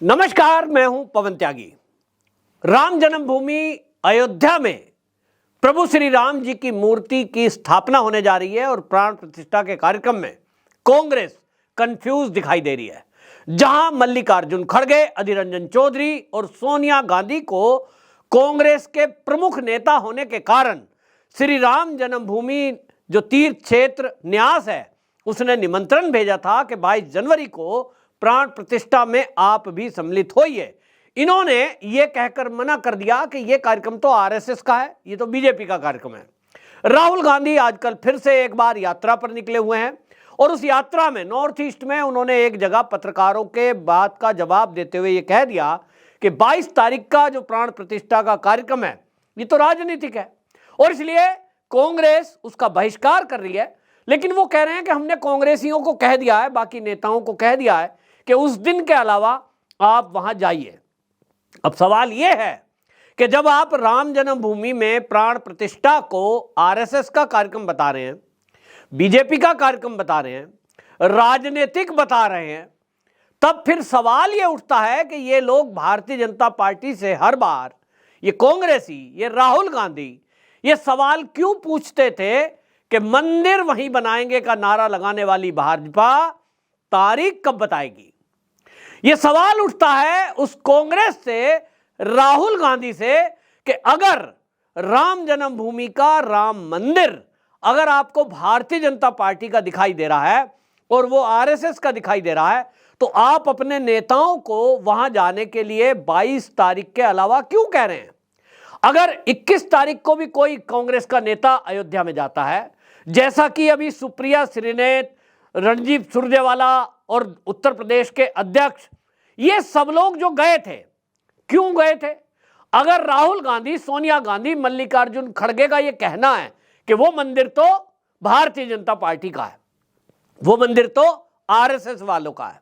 नमस्कार, मैं हूं पवन त्यागी। राम जन्मभूमि अयोध्या में प्रभु श्री राम जी की मूर्ति की स्थापना होने जा रही है और प्राण प्रतिष्ठा के कार्यक्रम में कांग्रेस कंफ्यूज दिखाई दे रही है। जहां मल्लिकार्जुन खड़गे, अधीर रंजन चौधरी और सोनिया गांधी को कांग्रेस के प्रमुख नेता होने के कारण श्री राम जन्मभूमि जो तीर्थ क्षेत्र न्यास है उसने निमंत्रण भेजा था कि 22 जनवरी को प्राण प्रतिष्ठा में आप भी सम्मिलित होइए। इन्होंने ये कहकर मना कर दिया कि ये कार्यक्रम तो आरएसएस का है, ये तो बीजेपी का कार्यक्रम है। राहुल गांधी आजकल फिर से एक बार यात्रा पर निकले हुए हैं और उस यात्रा में नॉर्थ ईस्ट में उन्होंने एक जगह पत्रकारों के बात का जवाब देते हुए ये कह दिया कि 22 तारीख का जो प्राण प्रतिष्ठा का कार्यक्रम है ये तो राजनीतिक है और इसलिए कांग्रेस उसका बहिष्कार कर रही है। लेकिन वो कह रहे हैं कि हमने कांग्रेसियों को कह दिया है, बाकी नेताओं को कह दिया है कि उस दिन के अलावा आप वहां जाइए। अब सवाल यह है कि जब आप राम जन्मभूमि में प्राण प्रतिष्ठा को आरएसएस का कार्यक्रम बता रहे हैं, बीजेपी का कार्यक्रम बता रहे हैं, राजनीतिक बता रहे हैं, तब फिर सवाल यह उठता है कि ये लोग भारतीय जनता पार्टी से हर बार ये कांग्रेसी, ये राहुल गांधी ये सवाल क्यों पूछते थे कि मंदिर वहीं बनाएंगे का नारा लगाने वाली भाजपा तारीख कब बताएगी। यह सवाल उठता है उस कांग्रेस से, राहुल गांधी से, कि अगर राम जन्मभूमि का राम मंदिर अगर आपको भारतीय जनता पार्टी का दिखाई दे रहा है और वो आरएसएस का दिखाई दे रहा है तो आप अपने नेताओं को वहां जाने के लिए 22 तारीख के अलावा क्यों कह रहे हैं। अगर 21 तारीख को भी कोई कांग्रेस का नेता अयोध्या में जाता है, जैसा कि अभी सुप्रिया श्रीनेत, रणदीप सुरजेवाला और उत्तर प्रदेश के अध्यक्ष, ये सब लोग जो गए थे, क्यों गए थे। अगर राहुल गांधी, सोनिया गांधी, मल्लिकार्जुन खड़गे का ये कहना है कि वो मंदिर तो भारतीय जनता पार्टी का है, वो मंदिर तो आरएसएस वालों का है,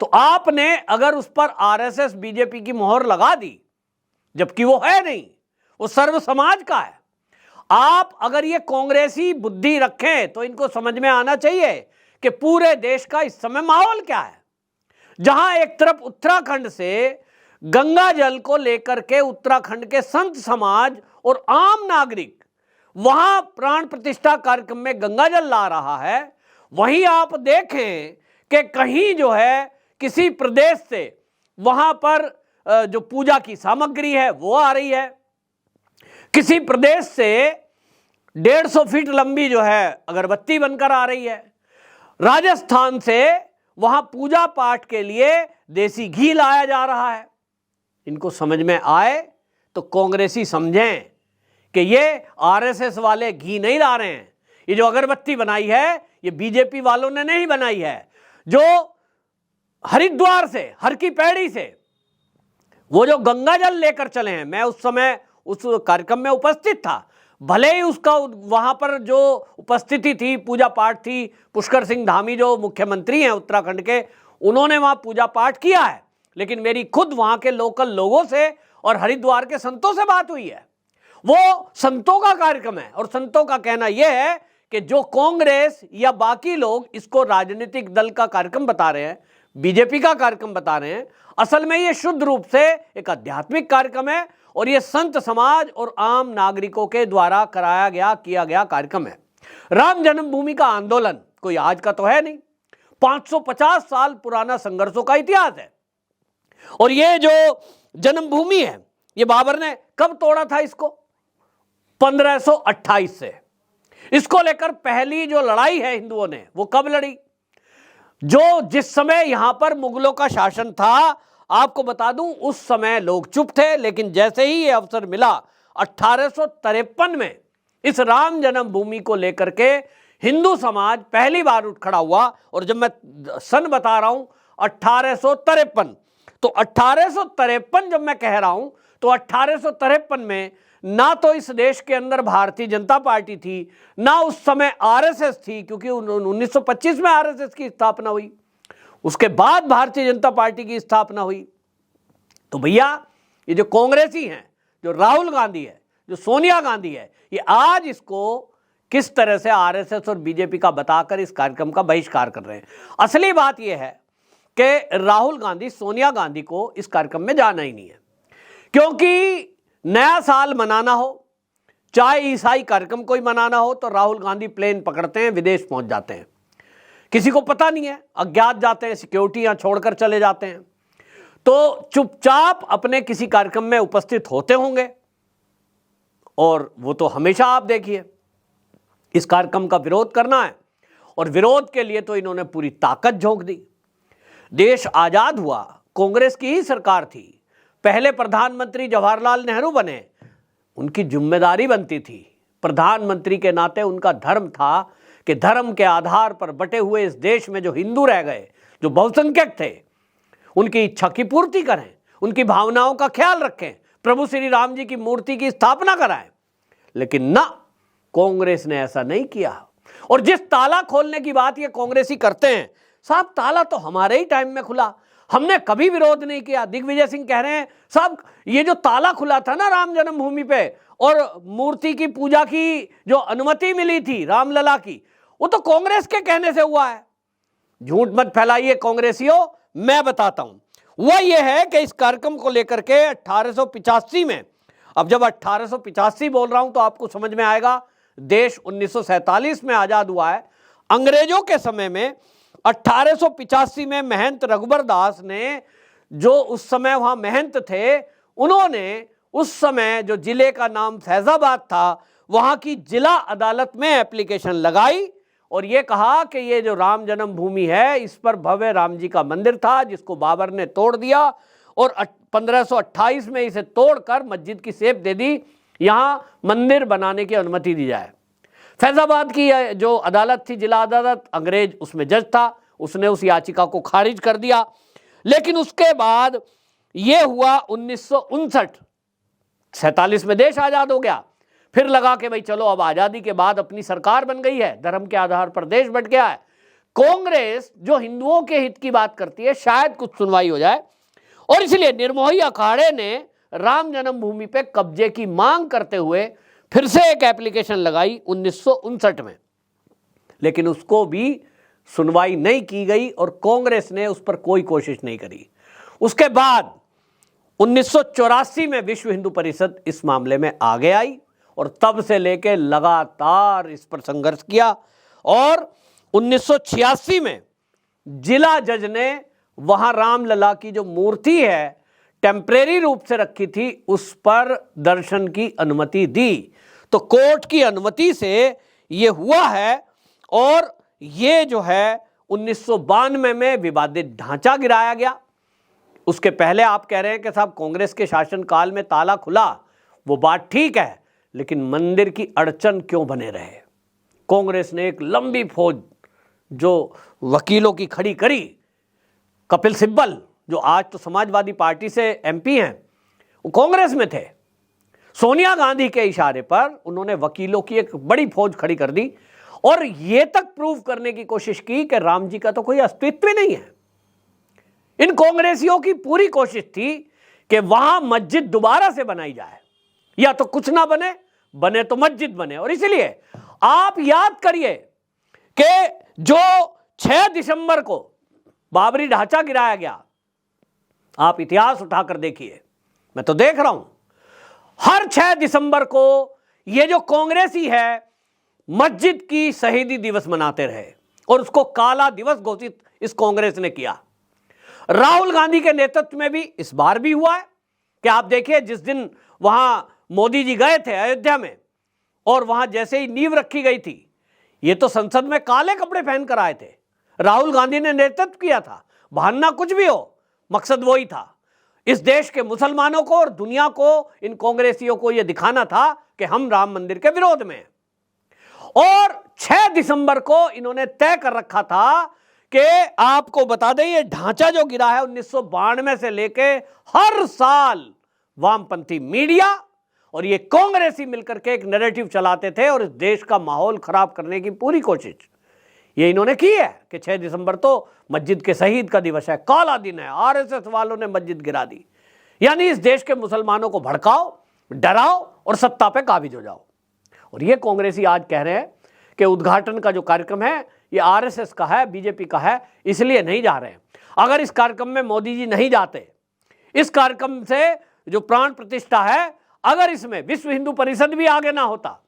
तो आपने अगर उस पर आरएसएस बीजेपी की मोहर लगा दी, जबकि वो है नहीं, वो सर्व समाज का है। आप अगर ये कांग्रेसी बुद्धि रखें तो इनको समझ में आना चाहिए कि पूरे देश का इस समय माहौल क्या है। जहां एक तरफ उत्तराखंड से गंगा जल को लेकर के उत्तराखंड के संत समाज और आम नागरिक वहां प्राण प्रतिष्ठा कार्यक्रम में गंगा जल ला रहा है, वहीं आप देखें कि कहीं जो है किसी प्रदेश से वहां पर जो पूजा की सामग्री है वो आ रही है, किसी प्रदेश से 150 फीट लंबी जो है अगरबत्ती बनकर आ रही है, राजस्थान से वहां पूजा पाठ के लिए देसी घी लाया जा रहा है। इनको समझ में आए तो कांग्रेसी समझें कि ये आरएसएस वाले घी नहीं ला रहे हैं, ये जो अगरबत्ती बनाई है ये बीजेपी वालों ने नहीं बनाई है। जो हरिद्वार से, हर की पैड़ी से वो जो गंगा जल लेकर चले हैं, मैं उस समय उस कार्यक्रम में उपस्थित था, भले ही उसका वहां पर जो उपस्थिति थी, पूजा पाठ थी, पुष्कर सिंह धामी जो मुख्यमंत्री हैं उत्तराखंड के, उन्होंने वहां पूजा पाठ किया है, लेकिन मेरी खुद वहां के लोकल लोगों से और हरिद्वार के संतों से बात हुई है। वो संतों का कार्यक्रम है और संतों का कहना यह है कि जो कांग्रेस या बाकी लोग इसको राजनीतिक दल का कार्यक्रम बता रहे हैं, बीजेपी का कार्यक्रम बता रहे हैं, असल में ये शुद्ध रूप से एक आध्यात्मिक कार्यक्रम है और ये संत समाज और आम नागरिकों के द्वारा किया गया कार्यक्रम है। राम जन्मभूमि का आंदोलन कोई आज का तो है नहीं, 550 साल पुराना संघर्षों का इतिहास है। और ये जो जन्मभूमि है ये बाबर ने कब तोड़ा था इसको, 1528 से। इसको लेकर पहली जो लड़ाई है हिंदुओं ने वो कब लड़ी, जिस समय यहां पर मुगलों का शासन था, आपको बता दूं उस समय लोग चुप थे, लेकिन जैसे ही ये अवसर मिला 1853 में इस राम जन्मभूमि को लेकर के हिंदू समाज पहली बार उठ खड़ा हुआ। और जब मैं सन बता रहा हूं 1853, तो 1853 जब मैं कह रहा हूं तो 1853 में ना तो इस देश के अंदर भारतीय जनता पार्टी थी, ना उस समय आरएसएस थी, क्योंकि 1925 में आरएसएस की स्थापना हुई, उसके बाद भारतीय जनता पार्टी की स्थापना हुई। तो भैया ये जो कांग्रेसी हैं, जो राहुल गांधी है, जो सोनिया गांधी है, ये आज इसको किस तरह से आरएसएस और बीजेपी का बताकर इस कार्यक्रम का बहिष्कार कर रहे हैं। असली बात यह है कि राहुल गांधी सोनिया गांधी को इस कार्यक्रम में जाना ही नहीं है, क्योंकि नया साल मनाना हो, चाहे ईसाई कार्यक्रम कोई मनाना हो, तो राहुल गांधी प्लेन पकड़ते हैं, विदेश पहुंच जाते हैं, किसी को पता नहीं है, अज्ञात जाते हैं, सिक्योरिटी यहां छोड़कर चले जाते हैं, तो चुपचाप अपने किसी कार्यक्रम में उपस्थित होते होंगे। और वो तो हमेशा आप देखिए, इस कार्यक्रम का विरोध करना है, और विरोध के लिए तो इन्होंने पूरी ताकत झोंक दी। देश आजाद हुआ, कांग्रेस की ही सरकार थी, पहले प्रधानमंत्री जवाहरलाल नेहरू बने, उनकी जिम्मेदारी बनती थी, प्रधानमंत्री के नाते उनका धर्म था कि धर्म के आधार पर बटे हुए इस देश में जो हिंदू रह गए, जो बहुसंख्यक थे, उनकी इच्छा की पूर्ति करें, उनकी भावनाओं का ख्याल रखें, प्रभु श्री राम जी की मूर्ति की स्थापना कराएं। लेकिन ना, कांग्रेस ने ऐसा नहीं किया। और जिस ताला खोलने की बात ये कांग्रेसी करते हैं, साहब ताला तो हमारे ही टाइम में खुला, हमने कभी विरोध नहीं किया। दिग्विजय सिंह कह रहे हैं साहब ये जो ताला खुला था ना राम जन्मभूमि पे, और मूर्ति की पूजा की जो अनुमति मिली थी रामलला की, वो तो कांग्रेस के कहने से हुआ है। झूठ मत फैलाइए कांग्रेसियों, मैं बताता हूं। वह यह है कि इस कार्यक्रम को लेकर के 1885 में, अब जब 1885 बोल रहा हूं तो आपको समझ में आएगा, देश 1947 में आजाद हुआ है। अंग्रेजों के समय में 1885 में महंत रघुबर दास ने, जो उस समय वहां महंत थे, उन्होंने उस समय जो जिले का नाम फैजाबाद था, वहां की जिला अदालत में एप्लीकेशन लगाई और यह कहा कि ये जो राम जन्मभूमि है, इस पर भव्य राम जी का मंदिर था जिसको बाबर ने तोड़ दिया, और 1528 में इसे तोड़कर मस्जिद की शेप दे दी, यहां मंदिर बनाने की अनुमति दी जाए। फैजाबाद की जो अदालत थी, जिला अदालत, अंग्रेज उसमें जज था, उसने उस याचिका को खारिज कर दिया। लेकिन उसके बाद यह हुआ 1959, 47 में देश आजाद हो गया। फिर लगा कि भाई चलो अब आजादी के बाद अपनी सरकार बन गई है, धर्म के आधार पर देश बंट गया है, कांग्रेस जो हिंदुओं के हित की बात करती है, शायद कुछ सुनवाई हो जाए, और इसलिए निर्मोही अखाड़े ने राम जन्मभूमि पे कब्जे की मांग करते हुए फिर से एक एप्लीकेशन लगाई 1959 में। लेकिन उसको भी सुनवाई नहीं की गई और कांग्रेस ने उस पर कोई कोशिश नहीं करी। उसके बाद 1984 में विश्व हिंदू परिषद इस मामले में आगे आई और तब से लेकर लगातार इस पर संघर्ष किया, और 1986 में जिला जज ने वहां रामलला की जो मूर्ति है टेम्परेरी रूप से रखी थी, उस पर दर्शन की अनुमति दी। तो कोर्ट की अनुमति से ये हुआ है, और ये जो है 1992 में विवादित ढांचा गिराया गया। उसके पहले आप कह रहे हैं कि साहब कांग्रेस के शासनकाल में ताला खुला, वो बात ठीक है, लेकिन मंदिर की अड़चन क्यों बने रहे? कांग्रेस ने एक लंबी फौज जो वकीलों की खड़ी करी, कपिल सिब्बल जो आज तो समाजवादी पार्टी से एमपी हैं, वो कांग्रेस में थे, सोनिया गांधी के इशारे पर उन्होंने वकीलों की एक बड़ी फौज खड़ी कर दी और यह तक प्रूव करने की कोशिश की कि राम जी का तो कोई अस्तित्व ही नहीं है। इन कांग्रेसियों की पूरी कोशिश थी कि वहां मस्जिद दोबारा से बनाई जाए, या तो कुछ ना बने, बने तो मस्जिद बने। और इसलिए आप याद करिए कि जो 6 दिसंबर को बाबरी ढांचा गिराया गया, आप इतिहास उठाकर देखिए, मैं तो देख रहा हूं, हर 6 दिसंबर को ये जो कांग्रेसी है मस्जिद की शहीदी दिवस मनाते रहे और उसको काला दिवस घोषित इस कांग्रेस ने किया। राहुल गांधी के नेतृत्व में भी इस बार भी हुआ है कि आप देखिए, जिस दिन वहां मोदी जी गए थे अयोध्या में और वहां जैसे ही नींव रखी गई थी, ये तो संसद में काले कपड़े पहनकर आए थे, राहुल गांधी ने नेतृत्व किया था। बहाना कुछ भी हो, मकसद वही था, इस देश के मुसलमानों को और दुनिया को, इन कांग्रेसियों को यह दिखाना था कि हम राम मंदिर के विरोध में हैं। और 6 दिसंबर को इन्होंने तय कर रखा था कि आपको बता दें, ये ढांचा जो गिरा है 1992 से लेके हर साल वामपंथी मीडिया और ये कांग्रेसी मिलकर के एक नैरेटिव चलाते थे और इस देश का माहौल खराब करने की पूरी कोशिश ये इन्होंने की है कि 6 दिसंबर तो मस्जिद के शहीद का दिवस है, काला दिन है, आरएसएस वालों ने मस्जिद गिरा दी। यानी इस देश के मुसलमानों को भड़काओ, डराओ और सत्ता पे काबिज हो जाओ। और ये कांग्रेसी आज कह रहे हैं कि उद्घाटन का जो कार्यक्रम है ये आरएसएस का है, बीजेपी का है, इसलिए नहीं जा रहे हैं। अगर इस कार्यक्रम में मोदी जी नहीं जाते, इस कार्यक्रम से जो प्राण प्रतिष्ठा है, अगर इसमें विश्व हिंदू परिषद भी आगे ना होता,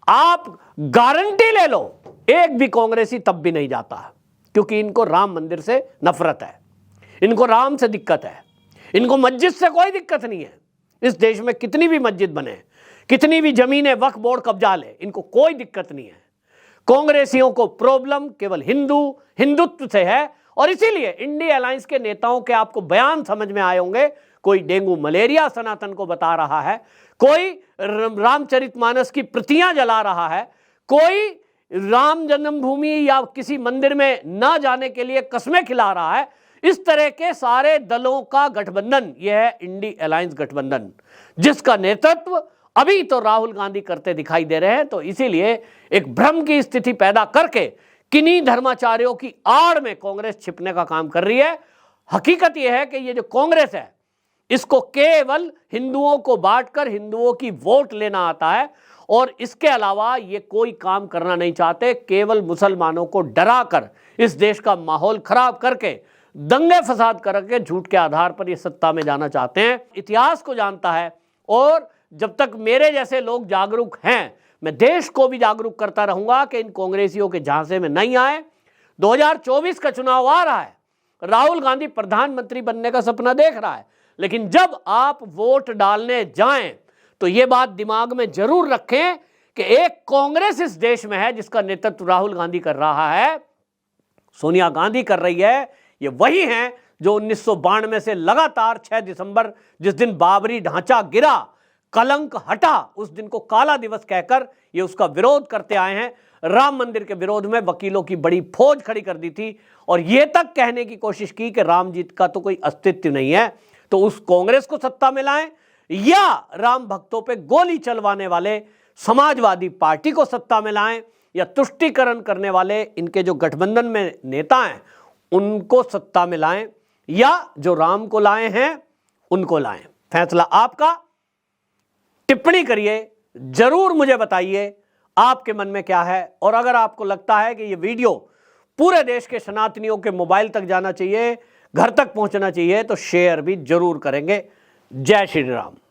आप गारंटी ले लो एक भी कांग्रेसी तब भी नहीं जाता, क्योंकि इनको राम मंदिर से नफरत है, इनको राम से दिक्कत है, इनको मस्जिद से कोई दिक्कत नहीं है। इस देश में कितनी भी मस्जिद बने, कितनी भी जमीनें वक्फ बोर्ड कब्जा ले, इनको कोई दिक्कत नहीं है। कांग्रेसियों को प्रॉब्लम केवल हिंदुत्व से है, और इसीलिए इंडिया अलायंस के नेताओं के आपको बयान समझ में आए होंगे। कोई डेंगू मलेरिया सनातन को बता रहा है, कोई रामचरितमानस की प्रतियां जला रहा है, कोई राम जन्मभूमि या किसी मंदिर में ना जाने के लिए कस्में खिला रहा है। इस तरह के सारे दलों का गठबंधन यह है इंडिया अलायंस गठबंधन, जिसका नेतृत्व अभी तो राहुल गांधी करते दिखाई दे रहे हैं। तो इसीलिए एक भ्रम की स्थिति पैदा करके किन्हीं धर्माचार्यों की आड़ में कांग्रेस छिपने का काम कर रही है। हकीकत यह है कि ये जो कांग्रेस है, इसको केवल हिंदुओं को बांटकर हिंदुओं की वोट लेना आता है, और इसके अलावा ये कोई काम करना नहीं चाहते। केवल मुसलमानों को डराकर इस देश का माहौल खराब करके, दंगे फसाद करके झूठ के आधार पर ये सत्ता में जाना चाहते हैं। इतिहास को जानता है, और जब तक मेरे जैसे लोग जागरूक हैं, मैं देश को भी जागरूक करता रहूंगा कि इन कांग्रेसियों के झांसे में नहीं आए। 2024 का चुनाव आ रहा है, राहुल गांधी प्रधानमंत्री बनने का सपना देख रहा है, लेकिन जब आप वोट डालने जाएं तो यह बात दिमाग में जरूर रखें कि एक कांग्रेस इस देश में है जिसका नेतृत्व राहुल गांधी कर रहा है, सोनिया गांधी कर रही है। ये वही हैं जो 1992 से लगातार 6 दिसंबर, जिस दिन बाबरी ढांचा गिरा, कलंक हटा, उस दिन को काला दिवस कहकर ये उसका विरोध करते आए हैं। राम मंदिर के विरोध में वकीलों की बड़ी फौज खड़ी कर दी थी, और ये तक कहने की कोशिश की कि राम जी का तो कोई अस्तित्व नहीं है। तो उस कांग्रेस को सत्ता में लाएं, या राम भक्तों पे गोली चलवाने वाले समाजवादी पार्टी को सत्ता में लाएं, या तुष्टीकरण करने वाले इनके जो गठबंधन में नेता हैं उनको सत्ता में लाएं, या जो राम को लाए हैं उनको लाएं। फैसला आपका। टिप्पणी करिए, जरूर मुझे बताइए आपके मन में क्या है, और अगर आपको लगता है कि ये वीडियो पूरे देश के सनातनियों के मोबाइल तक जाना चाहिए, घर तक पहुंचना चाहिए, तो शेयर भी जरूर करेंगे। जय श्री राम।